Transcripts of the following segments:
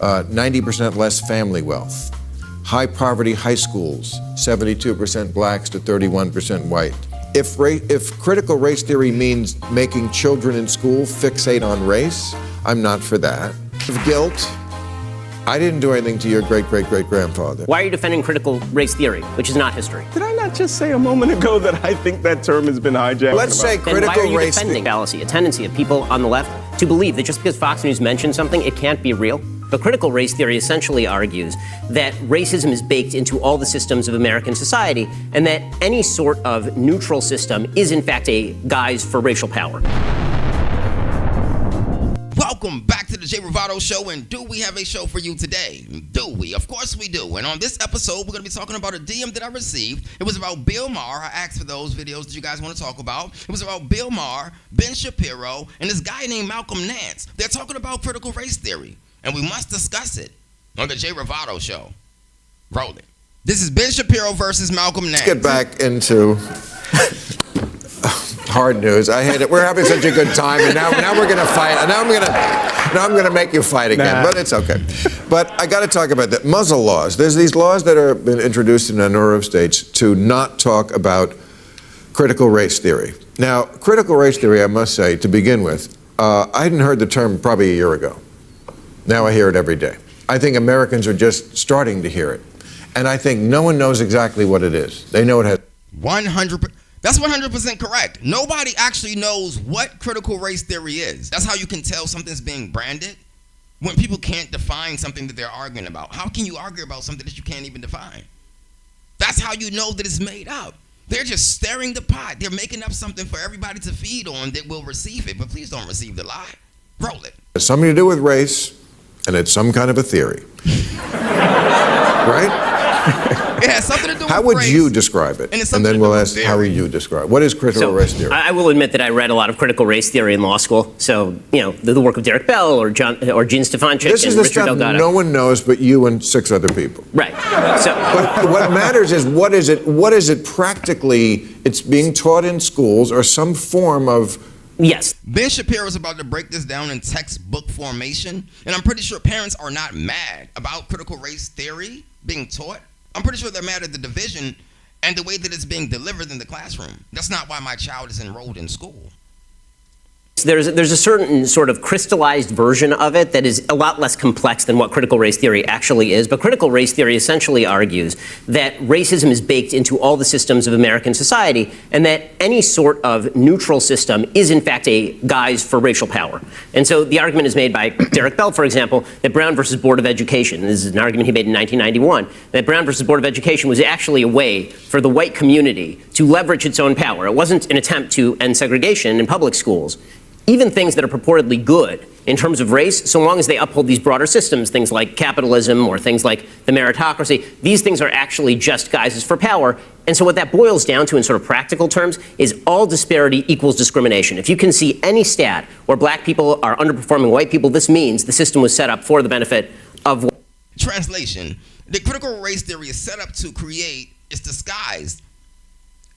90% less family wealth, high poverty high schools, 72% blacks to 31% white. If critical race theory means making children in school fixate on race, I'm not for that. Of guilt, I didn't do anything to your great-great-great-grandfather. Why are you defending critical race theory, which is not history? Did I not just say a moment ago that I think that term has been hijacked? Let's say critical race theory. Why are you defending fallacy, a tendency of people on the left to believe that just because Fox News mentions something, it can't be real? But critical race theory essentially argues that racism is baked into all the systems of American society and that any sort of neutral system is in fact a guise for racial power. Welcome back to the Revardo Show, and do we have a show for you today? Do we? Of course we do. And on this episode, we're going to be talking about a DM that I received. It was about Bill Maher. I asked for those videos that you guys want to talk about. It was about Bill Maher, Ben Shapiro, and this guy named Malcolm Nance. They're talking about critical race theory, and we must discuss it on the Revardo Show. Rolling. This is Ben Shapiro versus Malcolm Nance. Let's get back into hard news. I hate it. We're having such a good time, and now we're going to fight. And now I'm going to make you fight again. But it's okay. But I got to talk about the muzzle laws. There's these laws that are been introduced in a number of states to not talk about critical race theory. Now, critical race theory, I must say, to begin with, I hadn't heard the term probably a year ago. Now I hear it every day. I think Americans are just starting to hear it, and I think no one knows exactly what it is. They know it has 100%. That's 100% correct. Nobody actually knows what critical race theory is. That's how you can tell something's being branded. When people can't define something that they're arguing about. How can you argue about something that you can't even define? That's how you know that it's made up. They're just stirring the pot. They're making up something for everybody to feed on that will receive it. But please don't receive the lie. Roll it. It's something to do with race, and it's some kind of a theory. Right? It has something to do with How would race, you describe it? And then we'll ask, how would you describe it? What is critical race theory? I will admit that I read a lot of critical race theory in law school. So, you know, the work of Derek Bell or Gene Stefanczyk This is and the Richard stuff Delgado. No one knows but you and 6 other people. Right. So, but what matters is what is it practically? It's being taught in schools or some form of. Yes. Ben Shapiro is about to break this down in textbook formation, and I'm pretty sure parents are not mad about critical race theory being taught. I'm pretty sure they're mad at the division and the way that it's being delivered in the classroom. That's not why my child is enrolled in school. There's a certain sort of crystallized version of it that is a lot less complex than what critical race theory actually is. But critical race theory essentially argues that racism is baked into all the systems of American society and that any sort of neutral system is in fact a guise for racial power. And so the argument is made by Derek Bell, for example, that Brown versus Board of Education, this is an argument he made in 1991, that Brown versus Board of Education was actually a way for the white community to leverage its own power. It wasn't an attempt to end segregation in public schools. Even things that are purportedly good in terms of race, so long as they uphold these broader systems, things like capitalism or things like the meritocracy, these things are actually just guises for power. And so what that boils down to in sort of practical terms is all disparity equals discrimination. If you can see any stat where black people are underperforming white people, this means the system was set up for the benefit of. Translation, the critical race theory is set up to create, it's disguised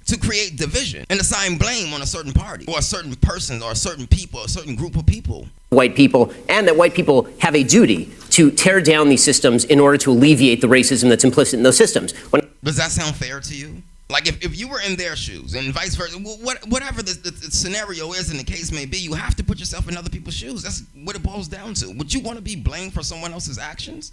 to create division and assign blame on a certain party or a certain person or a certain people, or a certain group of people. White people, and that white people have a duty to tear down these systems in order to alleviate the racism that's implicit in those systems. Does that sound fair to you? Like if you were in their shoes and vice versa, whatever the scenario is and the case may be, you have to put yourself in other people's shoes. That's what it boils down to. Would you want to be blamed for someone else's actions?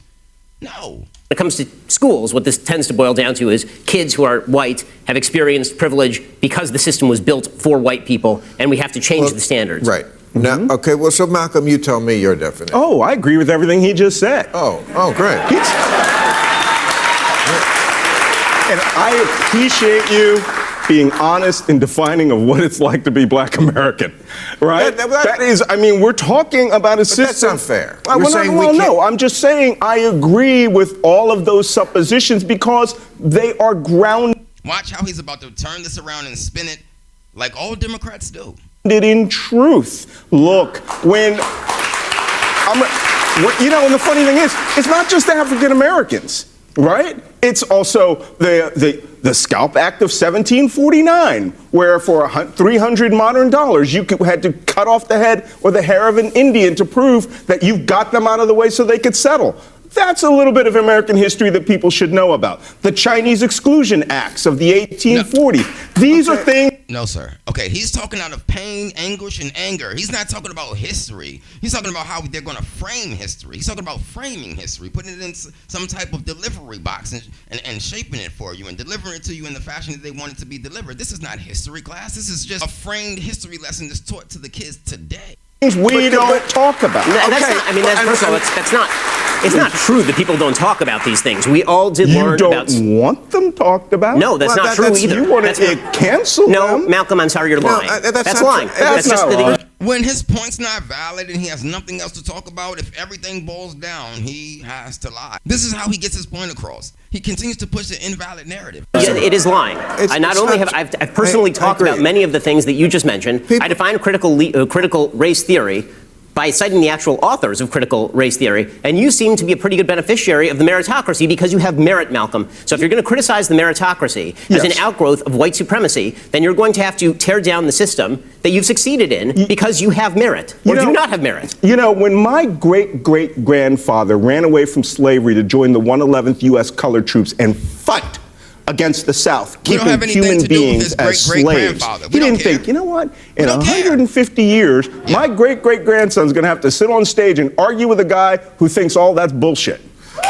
No. When it comes to schools, what this tends to boil down to is kids who are white have experienced privilege because the system was built for white people, and we have to change the standards. Right. Now, okay, well, so Malcolm, you tell me your definition. Oh, I agree with everything he just said. Oh, great. And I appreciate you being honest in defining of what it's like to be black American, right? That is, I mean, we're talking about a system. That's not fair. No, I'm just saying I agree with all of those suppositions because they are grounded. Watch how he's about to turn this around and spin it like all Democrats do. In truth. Look, and the funny thing is, it's not just African Americans, right? It's also the the Scalp Act of 1749, where for $300 modern dollars, you had to cut off the head or the hair of an Indian to prove that you've got them out of the way so they could settle. That's a little bit of American history that people should know about. The Chinese Exclusion Acts of the 1840s. These are things. No, sir. Okay, he's talking out of pain, anguish, and anger. He's not talking about history. He's talking about how they're going to frame history. He's talking about framing history, putting it in some type of delivery box and shaping it for you and delivering it to you in the fashion that they want it to be delivered. This is not history class. This is just a framed history lesson that's taught to the kids today. We don't talk about. First of all, it's not true that people don't talk about these things. We all did learn about. You don't want them talked about? No, that's not true either. You want to cancel them? No, Malcolm, I'm sorry, you're lying. That's lying. That's not right. When his point's not valid and he has nothing else to talk about, if everything boils down, he has to lie. This is how he gets his point across. He continues to push the invalid narrative. Yeah, it is lying. I've personally talked about many of the things that you just mentioned. I define critical race theory by citing the actual authors of critical race theory, and you seem to be a pretty good beneficiary of the meritocracy because you have merit, Malcolm. So if you're going to criticize the meritocracy as an outgrowth of white supremacy, then you're going to have to tear down the system that you've succeeded in because you have merit, or do not have merit. You know, when my great-great-grandfather ran away from slavery to join the 111th U.S. Colored Troops and fight against the South, keeping human beings as slaves. He didn't think, you know what, in 150 years, my great-great-grandson's going to have to sit on stage and argue with a guy who thinks all that's bullshit.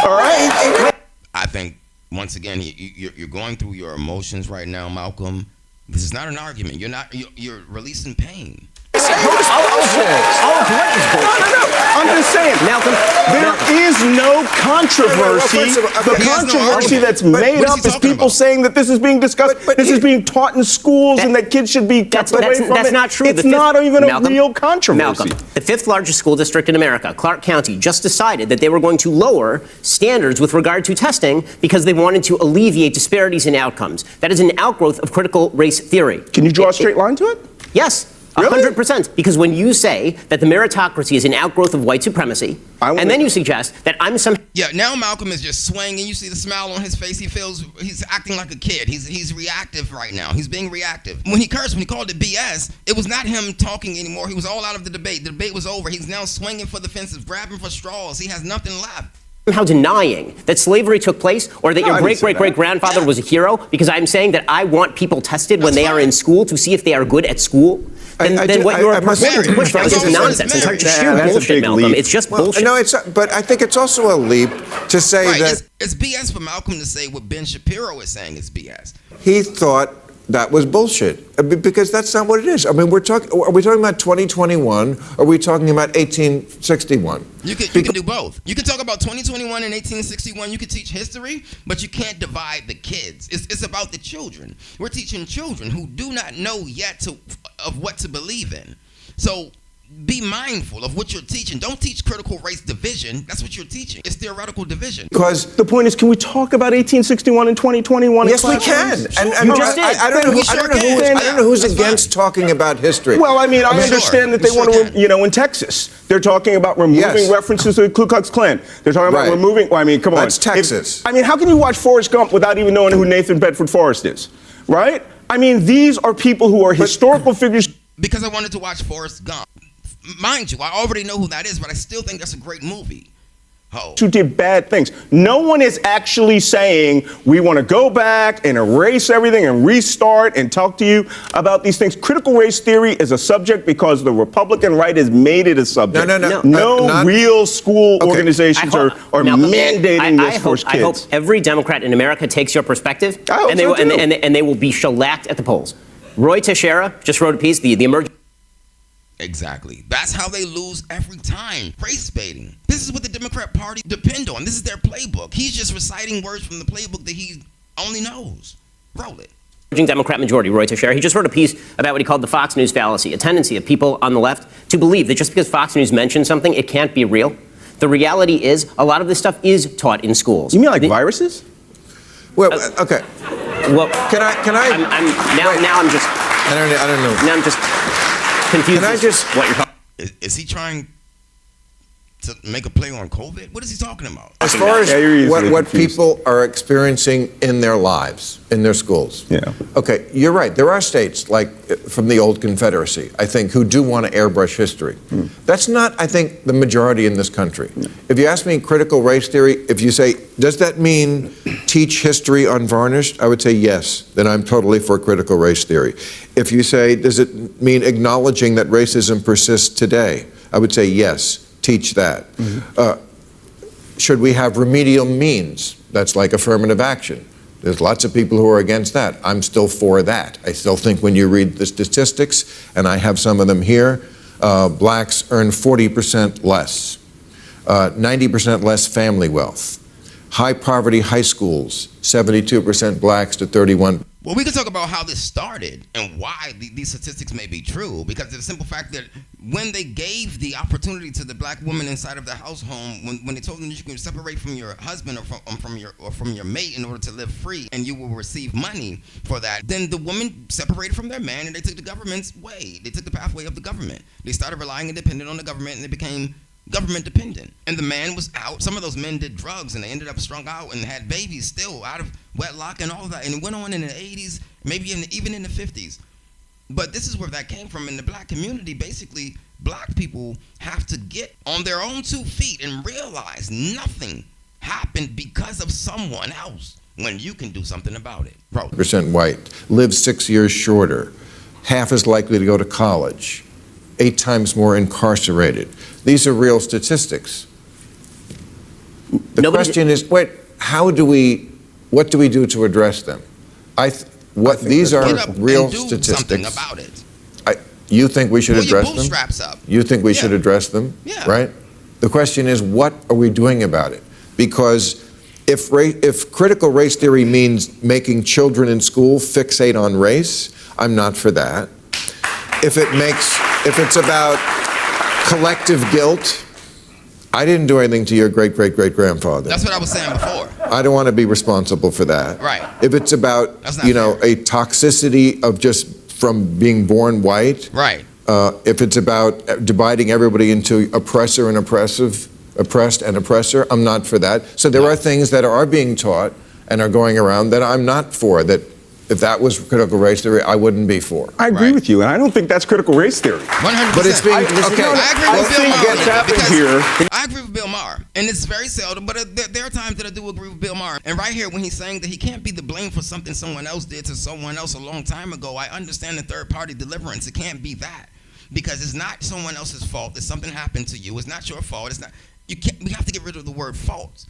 All right? I think, once again, you're going through your emotions right now, Malcolm. This is not an argument. You're releasing pain. I'm just saying, Malcolm, there is no controversy. The controversy that's made up is people saying that this is being discussed, this is being taught in schools, and that kids should be kept away from it. That's not true. It's not even a real controversy. Malcolm, the fifth largest school district in America, Clark County, just decided that they were going to lower standards with regard to testing because they wanted to alleviate disparities in outcomes. That is an outgrowth of critical race theory. Can you draw a straight line to it? Yes. 100%, because when you say that the meritocracy is an outgrowth of white supremacy, and then you suggest that I'm some... Yeah, now Malcolm is just swinging. You see the smile on his face. He's acting like a kid. He's reactive right now. He's being reactive. When he cursed, when he called it BS, it was not him talking anymore. He was all out of the debate. The debate was over. He's now swinging for the fences, grabbing for straws. He has nothing left. Somehow denying that slavery took place or that your great-great-great-grandfather was a hero, because I'm saying that I want people tested when they are in school to see if they are good at school. Then what you're purporting to push down is just nonsense. It's sheer bullshit, Malcolm. It's just bullshit. No, but I think it's also a leap to say that... It's BS for Malcolm to say what Ben Shapiro is saying is BS. He thought that was bullshit, because that's not what it is. I mean, are we talking about 2021, or are we talking about 1861? You can do both. You can talk about 2021 and 1861. You can teach history, but you can't divide the kids. It's about the children. We're teaching children who do not know yet of what to believe in. So be mindful of what you're teaching. Don't teach critical race division. That's what you're teaching. It's theoretical division. Because the point is, can we talk about 1861 and 2021? Yes, we can. And you just did. I don't know who's against talking about history. Well, I understand that they want to, in Texas, they're talking about removing references to the Ku Klux Klan. They're talking about removing. Well, I mean, come on. That's Texas. How can you watch Forrest Gump without even knowing who Nathan Bedford Forrest is? Right? I mean, these are people who are historical figures. Because I wanted to watch Forrest Gump. Mind you, I already know who that is, but I still think that's a great movie. Who did bad things. No one is actually saying we want to go back and erase everything and restart and talk to you about these things. Critical race theory is a subject because the Republican right has made it a subject. No real school organizations are mandating this for kids. I hope every Democrat in America takes your perspective, and they will be shellacked at the polls. Roy Teixeira just wrote a piece, the emerging... Exactly. That's how they lose every time. Race baiting. This is what the Democrat Party depend on. This is their playbook. He's just reciting words from the playbook that he only knows. Roll it. Democrat majority, Roy Teixeira, he just wrote a piece about what he called the Fox News fallacy, a tendency of people on the left to believe that just because Fox News mentions something, it can't be real. The reality is a lot of this stuff is taught in schools. You mean like viruses? Well, okay. Well, can I? Now I'm just. I don't know. Now I'm just confused. Can I just? What you're talking? Is he trying to make a play on COVID? What is he talking about? As far as what people are experiencing in their lives, in their schools. Yeah. Okay, you're right. There are states, like from the old Confederacy, I think, who do want to airbrush history. That's not, I think, the majority in this country. If you ask me critical race theory, if you say, does that mean teach history unvarnished? I would say yes, then I'm totally for critical race theory. If you say, does it mean acknowledging that racism persists today? I would say yes, teach that. Should we have remedial means? That's like affirmative action. There's lots of people who are against that. I'm still for that. I still think when you read the statistics, and I have some of them here, blacks earn 40% less, 90% less family wealth, high poverty high schools, 72% blacks to 31%. Well, we can talk about how this started and why these statistics may be true, because of the simple fact that when they gave the opportunity to the black woman inside of the house home, when they told them that you can separate from your husband or from your mate in order to live free, and you will receive money for that, then the woman separated from their man and they took the government's way. They took the pathway of the government. They started relying independent on the government, and they became government dependent. And the man was out. Some of those men did drugs and they ended up strung out and had babies still out of wedlock and all of that. And it went on in the 80s, maybe even in the 50s. But this is where that came from. In the black community, basically, black people have to get on their own 2 feet and realize nothing happened because of someone else when you can do something about it. Percent white, live 6 years shorter, half as likely to go to college, 8 times more incarcerated. These are real statistics. The question is, what do we do to address them? These are real statistics. Something about it. You think we should address them? Bootstraps up. You think we should address them? Yeah. Right? The question is, what are we doing about it? Because if critical race theory means making children in school fixate on race, I'm not for that. If it's about collective guilt, I didn't do anything to your great-great-great-grandfather. That's what I was saying before. I don't want to be responsible for that. Right. If it's about, a toxicity of just from being born white. Right. If it's about dividing everybody into oppressor and oppressed and oppressor, I'm not for that. So there are things that are being taught and are going around that I'm not for, that if that was critical race theory, I wouldn't be for. I agree with you, and I don't think that's critical race theory. 100%. But it's being, I agree with Bill Maher. I agree with Bill Maher, and it's very seldom, but there are times that I do agree with Bill Maher. And right here, when he's saying that he can't be the blame for something someone else did to someone else a long time ago, I understand the third-party deliverance. It can't be that, because it's not someone else's fault. If something happened to you, it's not your fault. It's not. We have to get rid of the word fault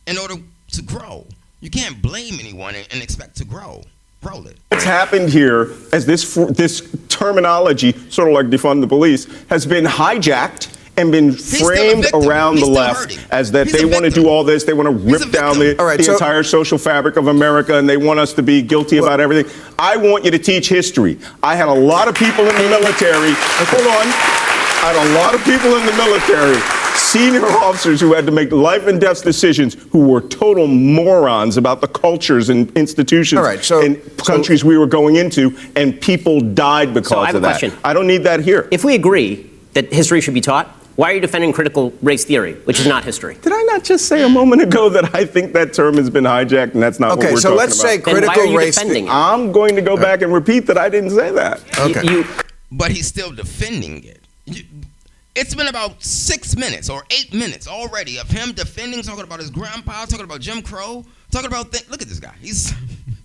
in order to grow. You can't blame anyone and expect to grow. Roll it. What's happened here as this terminology, sort of like defund the police, has been hijacked and been framed around the left as that they want to do all this. They want to rip down the entire social fabric of America, and they want us to be guilty about everything. I want you to teach history. I had a lot of people in the military. Hold on. I had a lot of people in the military, senior officers who had to make life and death decisions, who were total morons about the cultures and institutions in countries we were going into, and people died because of that. So I have a question. I don't need that here. If we agree that history should be taught, why are you defending critical race theory, which is not history? Did I not just say a moment ago that I think that term has been hijacked and that's not what we're talking about? Okay, so let's say critical race theory. I'm going to go back and repeat that I didn't say that. Okay. But he's still defending it. It's been about 6 minutes or 8 minutes already of him defending, talking about his grandpa, talking about Jim Crow, talking about look at this guy. He's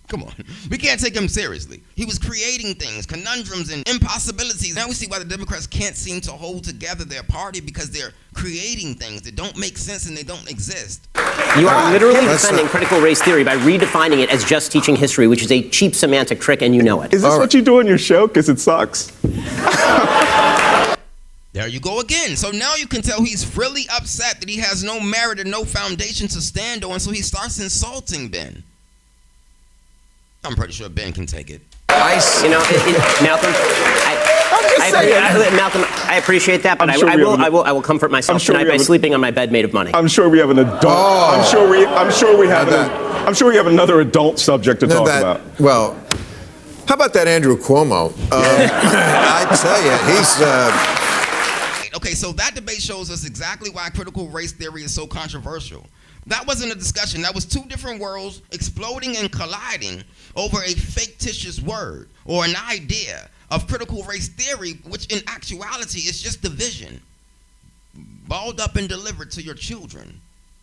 come on. We can't take him seriously. He was creating things, conundrums and impossibilities. Now we see why the Democrats can't seem to hold together their party, because they're creating things that don't make sense and they don't exist. You are literally defending critical race theory by redefining it as just teaching history, which is a cheap semantic trick, and you know it. Is this what you do on your show? Because it sucks. There you go again. So now you can tell he's really upset that he has no merit and no foundation to stand on, so he starts insulting Ben. I'm pretty sure Ben can take it. Malcolm, Malcolm, I appreciate that, but I will comfort myself tonight by sleeping on my bed made of money. I'm sure we have an adult. I'm sure we have another adult subject to talk about. Well, how about that Andrew Cuomo? I tell you, he's. Okay, so that debate shows us exactly why critical race theory is so controversial. That wasn't a discussion. That was two different worlds exploding and colliding over a fictitious word or an idea of critical race theory, which in actuality is just division, balled up and delivered to your children.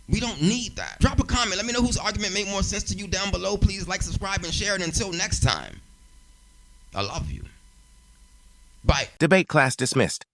We don't need that. Drop a comment. Let me know whose argument made more sense to you down below. Please like, subscribe, and share it. Until next time, I love you. Bye. Debate class dismissed.